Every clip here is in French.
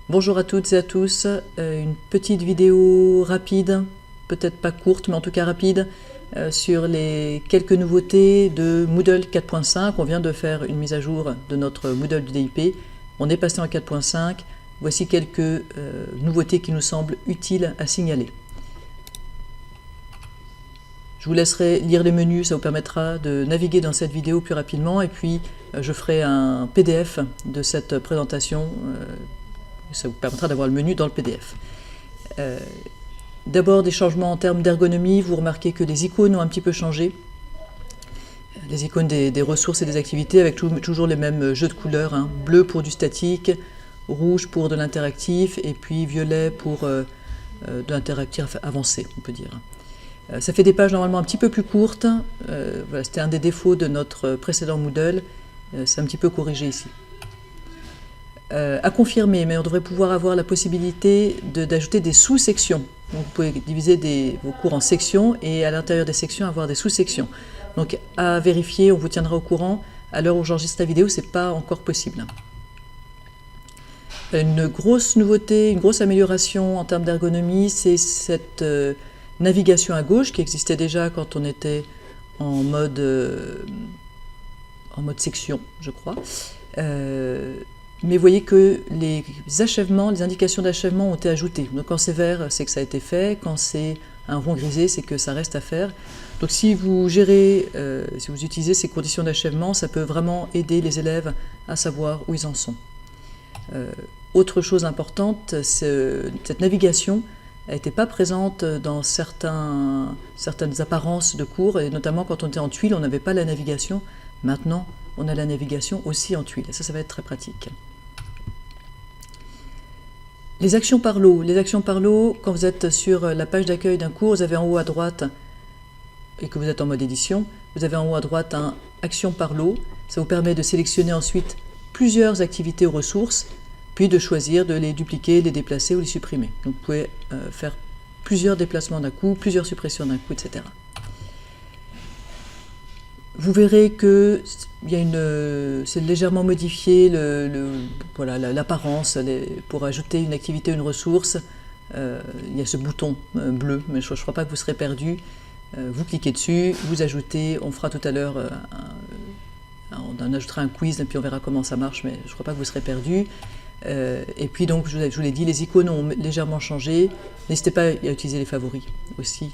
Bonjour à toutes et à tous, une petite vidéo rapide, peut-être pas courte mais en tout cas rapide, sur les quelques nouveautés de Moodle 4.5. On vient de faire une mise à jour de notre Moodle du DIP, on est passé en 4.5, voici quelques nouveautés qui nous semblent utiles à signaler. Je vous laisserai lire les menus, ça vous permettra de naviguer dans cette vidéo plus rapidement, et puis je ferai un PDF de cette présentation, ça vous permettra d'avoir le menu dans le PDF. D'abord des changements en termes d'ergonomie, vous remarquez que les icônes ont un petit peu changé. Les icônes des ressources et des activités avec toujours les mêmes jeux de couleurs, hein. Bleu pour du statique, rouge pour de l'interactif, et puis violet pour de l'interactif avancé, on peut dire. Ça fait des pages normalement un petit peu plus courtes, voilà, c'était un des défauts de notre précédent Moodle, c'est un petit peu corrigé ici. À confirmer, mais on devrait pouvoir avoir la possibilité d'ajouter des sous-sections. Donc vous pouvez diviser vos cours en sections et à l'intérieur des sections avoir des sous-sections. Donc à vérifier, on vous tiendra au courant. À l'heure où j'enregistre la vidéo, ce n'est pas encore possible. Une grosse nouveauté, une grosse amélioration en termes d'ergonomie, c'est cette navigation à gauche qui existait déjà quand on était en mode section, je crois. Mais vous voyez que les achèvements, les indications d'achèvement ont été ajoutées. Donc quand c'est vert, c'est que ça a été fait. Quand c'est un rond grisé, c'est que ça reste à faire. Donc si vous gérez, si vous utilisez ces conditions d'achèvement, ça peut vraiment aider les élèves à savoir où ils en sont. Autre chose importante, cette navigation n'était pas présente dans certaines apparences de cours, et notamment quand on était en tuiles, on n'avait pas la navigation. Maintenant, on a la navigation aussi en tuiles. Ça va être très pratique. Les actions par lot. Les actions par lot, quand vous êtes sur la page d'accueil d'un cours, vous avez en haut à droite, et que vous êtes en mode édition, vous avez en haut à droite un action par lot. Ça vous permet de sélectionner ensuite plusieurs activités aux ressources, puis de choisir de les dupliquer, les déplacer ou les supprimer. Donc vous pouvez faire plusieurs déplacements d'un coup, plusieurs suppressions d'un coup, etc. Vous verrez que c'est légèrement modifié voilà, l'apparence pour ajouter une activité, une ressource. Il y a ce bouton bleu, mais je ne crois pas que vous serez perdu. Vous cliquez dessus, vous ajoutez, on fera tout à l'heure, on en ajoutera un quiz et puis on verra comment ça marche, mais je ne crois pas que vous serez perdu. Et puis donc, je vous l'ai dit, les icônes ont légèrement changé. N'hésitez pas à utiliser les favoris aussi.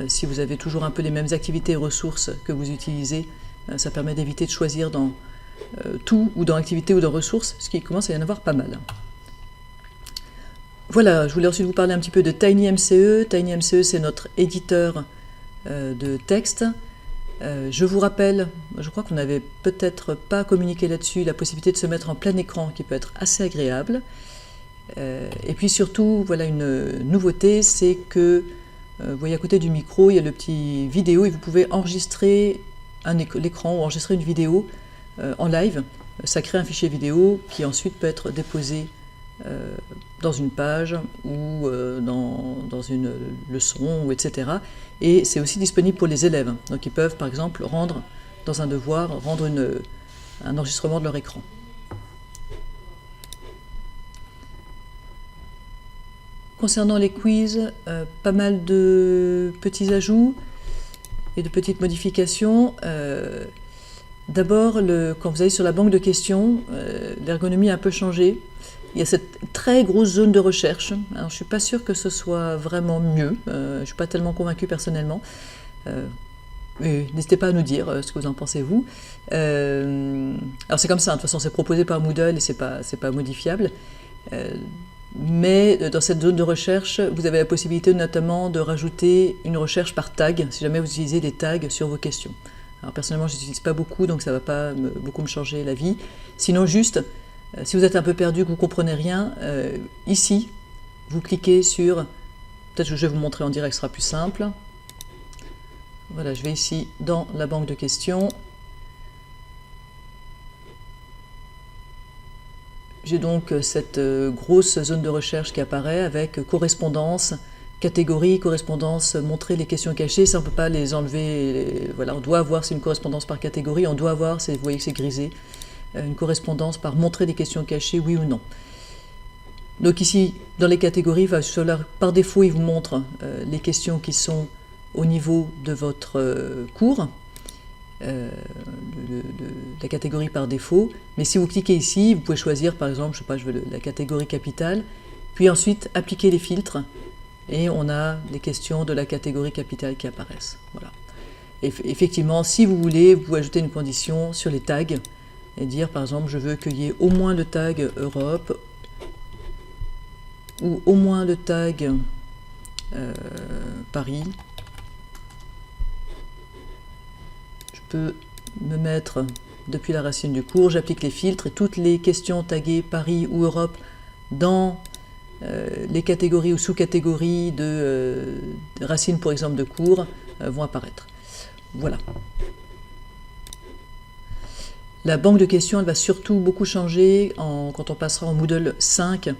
Si vous avez toujours un peu les mêmes activités et ressources que vous utilisez, ça permet d'éviter de choisir dans tout, ou dans activité ou dans ressources, ce qui commence à y en avoir pas mal. Voilà, je voulais ensuite vous parler un petit peu de TinyMCE. TinyMCE, c'est notre éditeur de texte. Je vous rappelle, je crois qu'on n'avait peut-être pas communiqué là-dessus, la possibilité de se mettre en plein écran qui peut être assez agréable. Et puis surtout, voilà une nouveauté, c'est que vous voyez à côté du micro, il y a le petit vidéo et vous pouvez enregistrer l'écran ou enregistrer une vidéo en live. Ça crée un fichier vidéo qui ensuite peut être déposé dans une page ou dans une leçon, etc. Et c'est aussi disponible pour les élèves. Donc ils peuvent par exemple rendre, dans un devoir, rendre un enregistrement de leur écran. Concernant les quiz, pas mal de petits ajouts et de petites modifications. D'abord, quand vous allez sur la banque de questions, l'ergonomie a un peu changé. Il y a cette très grosse zone de recherche. Alors, je ne suis pas sûre que ce soit vraiment mieux. Je ne suis pas tellement convaincue personnellement. N'hésitez pas à nous dire ce que vous en pensez vous. Alors c'est comme ça, de toute façon c'est proposé par Moodle et c'est pas modifiable. Mais dans cette zone de recherche, vous avez la possibilité notamment de rajouter une recherche par tag, si jamais vous utilisez des tags sur vos questions. Alors personnellement, je n'utilise pas beaucoup, donc ça ne va pas beaucoup me changer la vie. Sinon juste, si vous êtes un peu perdu, que vous ne comprenez rien, ici, vous cliquez sur... Peut-être que je vais vous montrer en direct, ce sera plus simple. Voilà, je vais ici dans la banque de questions. J'ai donc cette grosse zone de recherche qui apparaît avec correspondance, catégorie, correspondance, montrer les questions cachées. Ça, on ne peut pas les enlever. Voilà, on doit avoir, c'est une correspondance par catégorie, on doit avoir, vous voyez que c'est grisé, une correspondance par montrer des questions cachées, oui ou non. Donc ici, dans les catégories, par défaut, il vous montre les questions qui sont au niveau de votre cours, la catégorie par défaut. Mais si vous cliquez ici, vous pouvez choisir, par exemple, je sais pas, je veux la catégorie capitale, puis ensuite appliquer les filtres, et on a les questions de la catégorie capitale qui apparaissent. Voilà. Et effectivement, si vous voulez, vous pouvez ajouter une condition sur les tags, et dire, par exemple, je veux qu'il y ait au moins le tag Europe, ou au moins le tag Paris. Je peux me mettre depuis la racine du cours, j'applique les filtres et toutes les questions taguées Paris ou Europe dans les catégories ou sous-catégories de racines, pour exemple, de cours vont apparaître. Voilà. La banque de questions, elle va surtout beaucoup changer quand on passera en Moodle 5.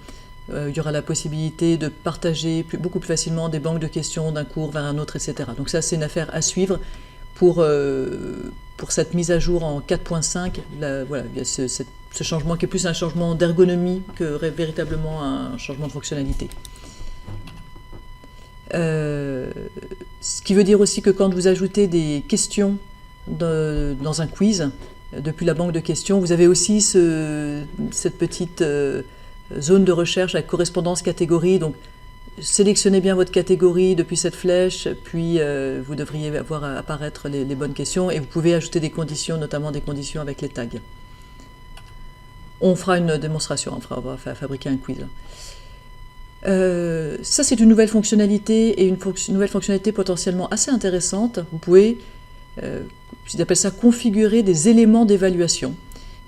Il y aura la possibilité de partager beaucoup plus facilement des banques de questions d'un cours vers un autre, etc. Donc ça, c'est une affaire à suivre pour cette mise à jour en 4.5. Voilà, il y a ce changement qui est plus un changement d'ergonomie que véritablement un changement de fonctionnalité. Ce qui veut dire aussi que quand vous ajoutez des questions dans un quiz, depuis la banque de questions, vous avez aussi cette petite zone de recherche avec correspondance catégorie. Donc, sélectionnez bien votre catégorie depuis cette flèche, puis vous devriez voir apparaître les bonnes questions, et vous pouvez ajouter des conditions, notamment des conditions avec les tags. On fera une démonstration, on va fabriquer un quiz. Ça, c'est une nouvelle fonctionnalité, et une nouvelle fonctionnalité potentiellement assez intéressante. Vous pouvez, ils appellent ça configurer des éléments d'évaluation.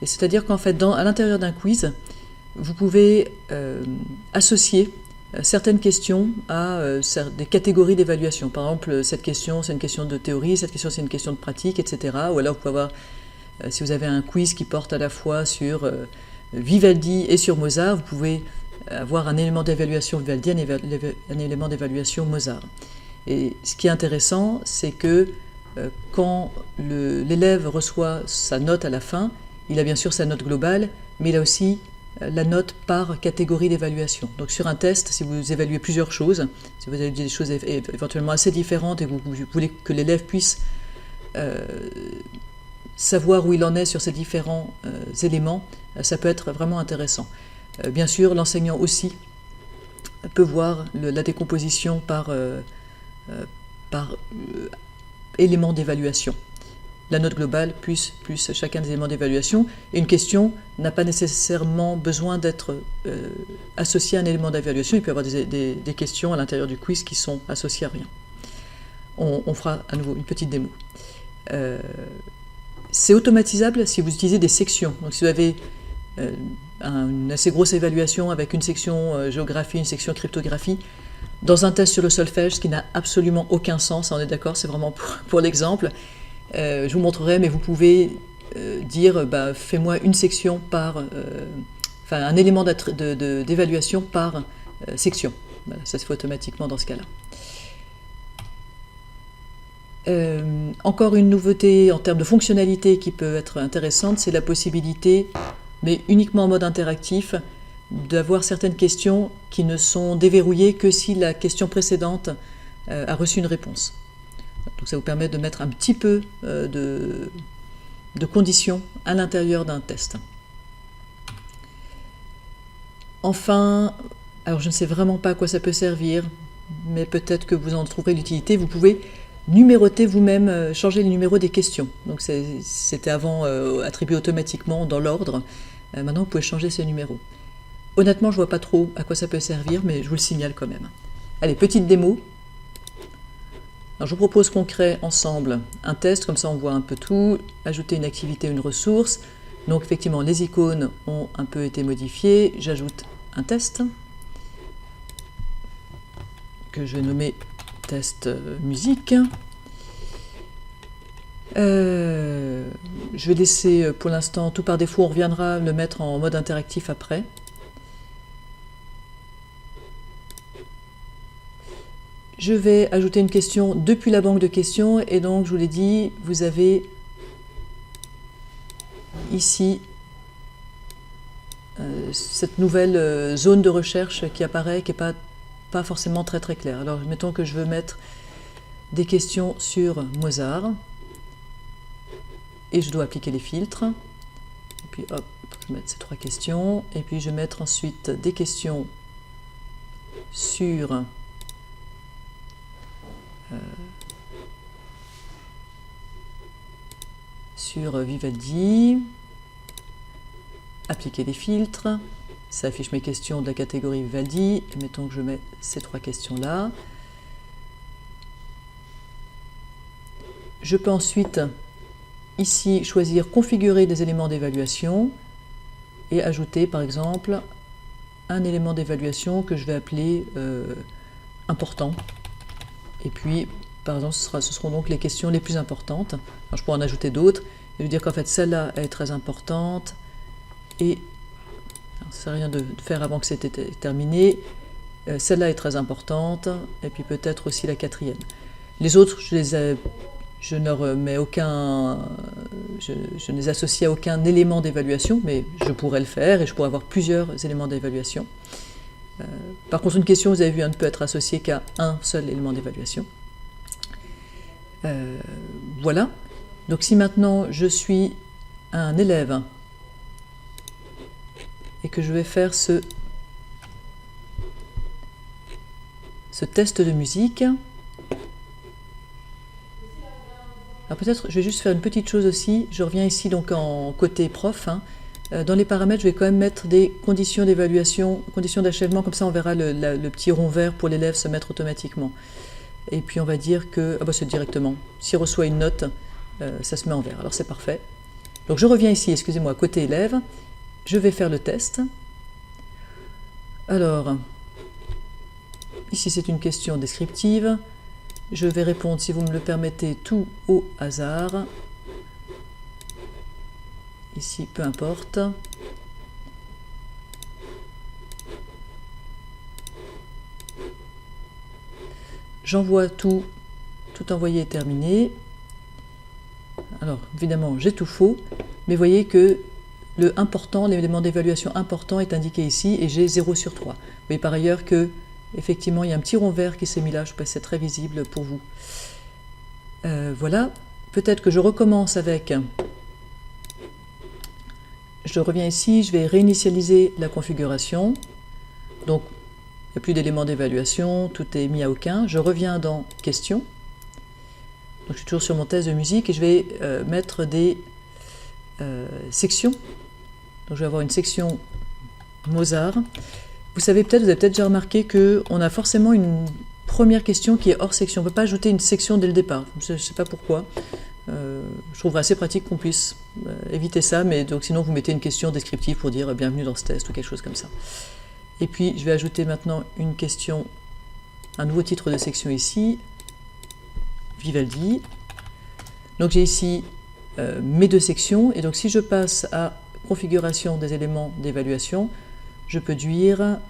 C'est-à-dire qu'en fait, à l'intérieur d'un quiz, vous pouvez associer certaines questions à des catégories d'évaluation. Par exemple, cette question, c'est une question de théorie, cette question, c'est une question de pratique, etc. Ou alors, vous pouvez avoir, si vous avez un quiz qui porte à la fois sur Vivaldi et sur Mozart, vous pouvez avoir un élément d'évaluation Vivaldi, un élément d'évaluation Mozart. Et ce qui est intéressant, c'est que quand l'élève reçoit sa note à la fin, il a bien sûr sa note globale, mais il a aussi la note par catégorie d'évaluation. Donc sur un test, si vous évaluez plusieurs choses, si vous avez des choses éventuellement assez différentes et vous voulez que l'élève puisse savoir où il en est sur ces différents éléments, ça peut être vraiment intéressant. Bien sûr, l'enseignant aussi peut voir la décomposition par élément d'évaluation. La note globale plus chacun des éléments d'évaluation. Et une question n'a pas nécessairement besoin d'être associée à un élément d'évaluation. Il peut y avoir des questions à l'intérieur du quiz qui sont associées à rien. On fera à nouveau une petite démo. C'est automatisable si vous utilisez des sections. Donc si vous avez une assez grosse évaluation avec une section géographie, une section cryptographie, dans un test sur le solfège, ce qui n'a absolument aucun sens, on est d'accord, c'est vraiment pour l'exemple. Je vous montrerai, mais vous pouvez dire, fais-moi une section par, un élément d'évaluation par section. Voilà, ça se fait automatiquement dans ce cas-là. Encore une nouveauté en termes de fonctionnalité qui peut être intéressante, c'est la possibilité, mais uniquement en mode interactif, d'avoir certaines questions qui ne sont déverrouillées que si la question précédente a reçu une réponse. Donc ça vous permet de mettre un petit peu de conditions à l'intérieur d'un test. Enfin, alors je ne sais vraiment pas à quoi ça peut servir, mais peut-être que vous en trouverez l'utilité. Vous pouvez numéroter vous-même, changer le numéro des questions. Donc c'était avant attribué automatiquement dans l'ordre. Maintenant, vous pouvez changer ces numéros. Honnêtement, je ne vois pas trop à quoi ça peut servir, mais je vous le signale quand même. Allez, petite démo. Alors, je vous propose qu'on crée ensemble un test, comme ça on voit un peu tout, ajouter une activité ou une ressource. Donc effectivement, les icônes ont un peu été modifiées. J'ajoute un test que je vais nommer test musique. Je vais laisser pour l'instant tout par défaut, on reviendra le mettre en mode interactif après. Je vais ajouter une question depuis la banque de questions et donc je vous l'ai dit, vous avez ici cette nouvelle zone de recherche qui apparaît, qui n'est pas forcément très très claire. Alors, mettons que je veux mettre des questions sur Mozart, et je dois appliquer les filtres. Et puis, hop, je vais mettre ces 3 questions, et puis je vais mettre ensuite des questions sur Vivaldi, appliquer les filtres, ça affiche mes questions de la catégorie Vivaldi, et mettons que je mets ces 3 questions-là. Je peux ensuite, ici, choisir configurer des éléments d'évaluation et ajouter, par exemple, un élément d'évaluation que je vais appeler important. Et puis, par exemple, ce seront donc les questions les plus importantes. Alors, je pourrais en ajouter d'autres. Je veux dire qu'en fait, celle-là est très importante. Et, ça ne sert à rien de faire avant que c'était terminé. Celle-là est très importante. Et puis peut-être aussi la 4e. Les autres, je ne leur mets aucun... Je ne les associe à aucun élément d'évaluation, mais je pourrais le faire et je pourrais avoir plusieurs éléments d'évaluation. Par contre, une question, vous avez vu, ne peut être associée qu'à un seul élément d'évaluation. Voilà. Donc si maintenant je suis un élève et que je vais faire ce test de musique, alors peut-être je vais juste faire une petite chose aussi. Je reviens ici donc en côté prof. Dans les paramètres, je vais quand même mettre des conditions d'évaluation, conditions d'achèvement, comme ça on verra le petit rond vert pour l'élève se mettre automatiquement. Et puis on va dire que, c'est directement, s'il reçoit une note, ça se met en vert, alors c'est parfait. Donc je reviens ici, excusez-moi, côté élève, je vais faire le test. Alors, ici c'est une question descriptive, je vais répondre, si vous me le permettez, tout au hasard. Ici, peu importe. J'envoie tout envoyé est terminé. Alors, évidemment, j'ai tout faux, mais voyez que le important, l'élément d'évaluation important est indiqué ici, et j'ai 0 sur 3. Vous voyez par ailleurs que, effectivement, il y a un petit rond vert qui s'est mis là, je pense que c'est très visible pour vous. Voilà, peut-être que je recommence avec... Je reviens ici, je vais réinitialiser la configuration. Donc, il n'y a plus d'éléments d'évaluation, tout est mis à aucun. Je reviens dans Questions. Donc, je suis toujours sur mon test de musique et je vais mettre des sections. Donc, je vais avoir une section Mozart. Vous avez peut-être déjà remarqué qu'on a forcément une première question qui est hors section. On ne peut pas ajouter une section dès le départ. Je ne sais pas pourquoi. Je trouverais assez pratique qu'on puisse éviter ça, mais donc sinon vous mettez une question descriptive pour dire bienvenue dans ce test ou quelque chose comme ça. Et puis je vais ajouter maintenant une question, un nouveau titre de section ici, Vivaldi. Donc j'ai ici mes 2 sections, et donc si je passe à configuration des éléments d'évaluation, je peux dire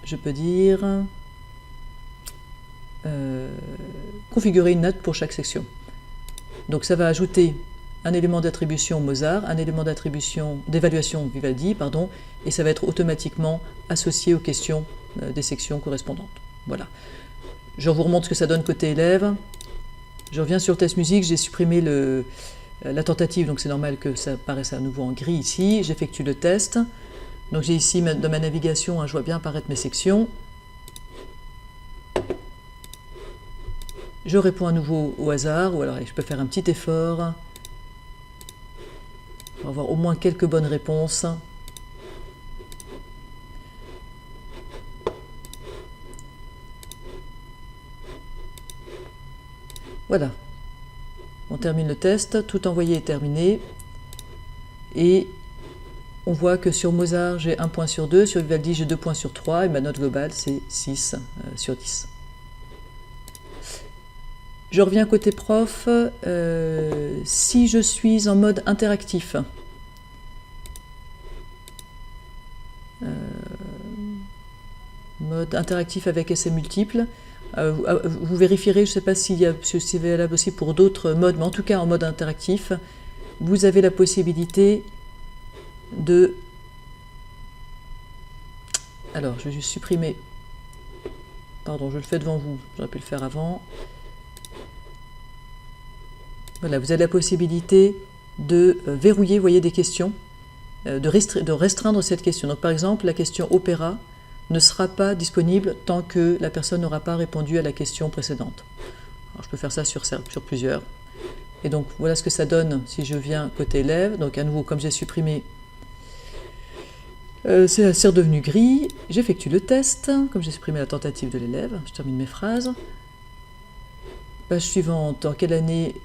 configurer une note pour chaque section. Donc ça va ajouter un élément d'attribution Mozart, un élément d'évaluation Vivaldi, pardon, et ça va être automatiquement associé aux questions des sections correspondantes. Voilà. Je vous remontre ce que ça donne côté élève. Je reviens sur le test musique, j'ai supprimé la tentative, donc c'est normal que ça apparaisse à nouveau en gris ici. J'effectue le test. Donc j'ai ici dans ma navigation, je vois bien apparaître mes sections. Je réponds à nouveau au hasard, ou alors je peux faire un petit effort pour avoir au moins quelques bonnes réponses. Voilà. On termine le test, tout envoyé est terminé. Et on voit que sur Mozart, j'ai 1 point sur 2, sur Vivaldi, j'ai 2 points sur 3, et ma note globale, c'est 6 sur 10. Je reviens côté prof, si je suis en mode interactif, mode interactif avec essais multiples, vous vérifierez, je ne sais pas si c'est valable aussi pour d'autres modes, mais en tout cas en mode interactif, vous avez la possibilité de Alors, je vais juste supprimer. Pardon, je le fais devant vous. J'aurais pu le faire avant. Voilà, vous avez la possibilité de verrouiller, vous voyez, des questions, de restreindre cette question. Donc, par exemple, la question opéra ne sera pas disponible tant que la personne n'aura pas répondu à la question précédente. Alors, je peux faire ça sur plusieurs. Et donc, voilà ce que ça donne si je viens côté élève. Donc, à nouveau, comme j'ai supprimé, c'est redevenu gris. J'effectue le test. Comme j'ai supprimé la tentative de l'élève, je termine mes phrases. Page suivante, en quelle année...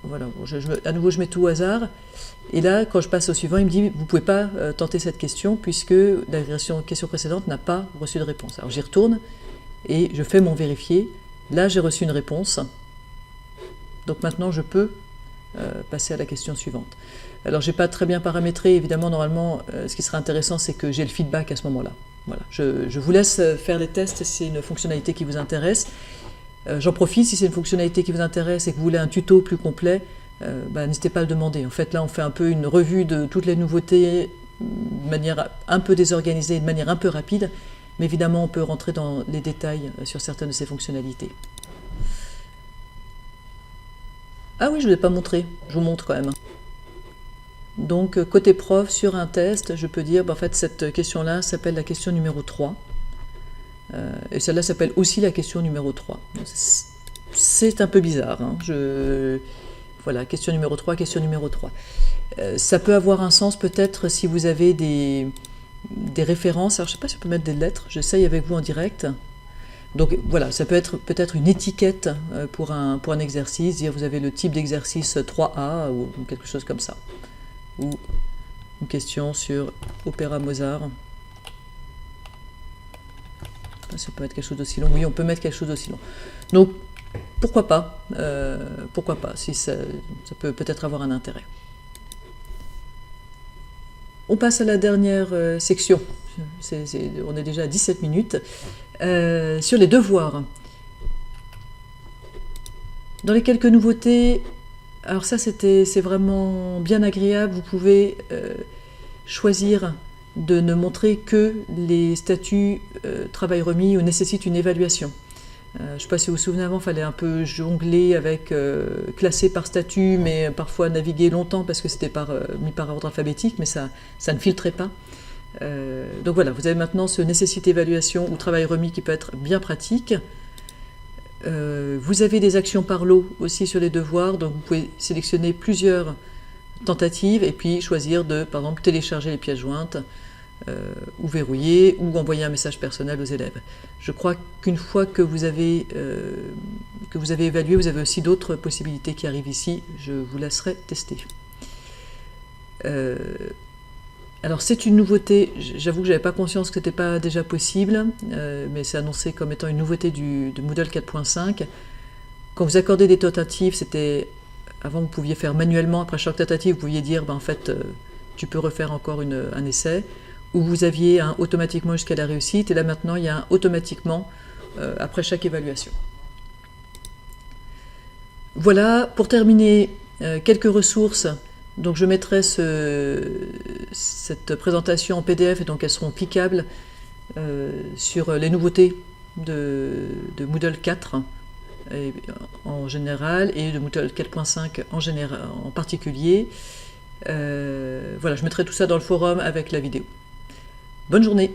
Voilà, à nouveau, je mets tout au hasard. Et là, quand je passe au suivant, il me dit « Vous ne pouvez pas tenter cette question puisque la question précédente n'a pas reçu de réponse. » Alors, j'y retourne et je fais mon vérifier. Là, j'ai reçu une réponse. Donc maintenant, je peux passer à la question suivante. Alors, je n'ai pas très bien paramétré. Évidemment, normalement, ce qui serait intéressant, c'est que j'ai le feedback à ce moment-là. Voilà. Je vous laisse faire les tests si c'est une fonctionnalité qui vous intéresse. J'en profite, si c'est une fonctionnalité qui vous intéresse et que vous voulez un tuto plus complet, n'hésitez pas à le demander. En fait, là, on fait un peu une revue de toutes les nouveautés de manière un peu désorganisée, de manière un peu rapide, mais évidemment, on peut rentrer dans les détails sur certaines de ces fonctionnalités. Ah oui, je ne vous ai pas montré, je vous montre quand même. Donc, côté prof, sur un test, je peux dire, en fait, cette question-là s'appelle la question numéro 3. Et celle-là s'appelle aussi la question numéro 3. C'est un peu bizarre. Hein. Voilà, question numéro 3, question numéro 3. Ça peut avoir un sens peut-être si vous avez des références. Alors je ne sais pas si on peut mettre des lettres, j'essaye avec vous en direct. Donc voilà, ça peut être peut-être une étiquette pour un exercice, dire vous avez le type d'exercice 3A ou quelque chose comme ça. Ou une question sur opéra Mozart. Ça peut être quelque chose d'aussi long. Oui, on peut mettre quelque chose d'aussi long. Donc, pourquoi pas si ça peut peut-être avoir un intérêt. On passe à la dernière section. On est déjà à 17 minutes. Sur les devoirs. Dans les quelques nouveautés, alors ça c'est vraiment bien agréable. Vous pouvez choisir de ne montrer que les statuts travail remis ou nécessitent une évaluation. Je ne sais pas si vous vous souvenez, avant, il fallait un peu jongler avec classer par statut, mais parfois naviguer longtemps parce que c'était mis par ordre alphabétique, mais ça ne filtrait pas. Donc voilà, vous avez maintenant ce nécessite évaluation ou travail remis qui peut être bien pratique. Vous avez des actions par lot aussi sur les devoirs, donc vous pouvez sélectionner plusieurs tentatives et puis choisir de, par exemple, télécharger les pièces jointes, ou verrouiller, ou envoyer un message personnel aux élèves. Je crois qu'une fois que vous avez évalué, vous avez aussi d'autres possibilités qui arrivent ici. Je vous laisserai tester. Alors c'est une nouveauté, j'avoue que je n'avais pas conscience que ce n'était pas déjà possible, mais c'est annoncé comme étant une nouveauté de Moodle 4.5. Quand vous accordez des tentatives, avant vous pouviez faire manuellement, après chaque tentative, vous pouviez dire, en fait, tu peux refaire encore un essai, où vous aviez un automatiquement jusqu'à la réussite, et là maintenant il y a un automatiquement après chaque évaluation. Voilà, pour terminer, quelques ressources. Donc je mettrai cette présentation en PDF, et donc elles seront cliquables sur les nouveautés de Moodle 4 en général, et de Moodle 4.5 en particulier. Voilà, je mettrai tout ça dans le forum avec la vidéo. Bonne journée!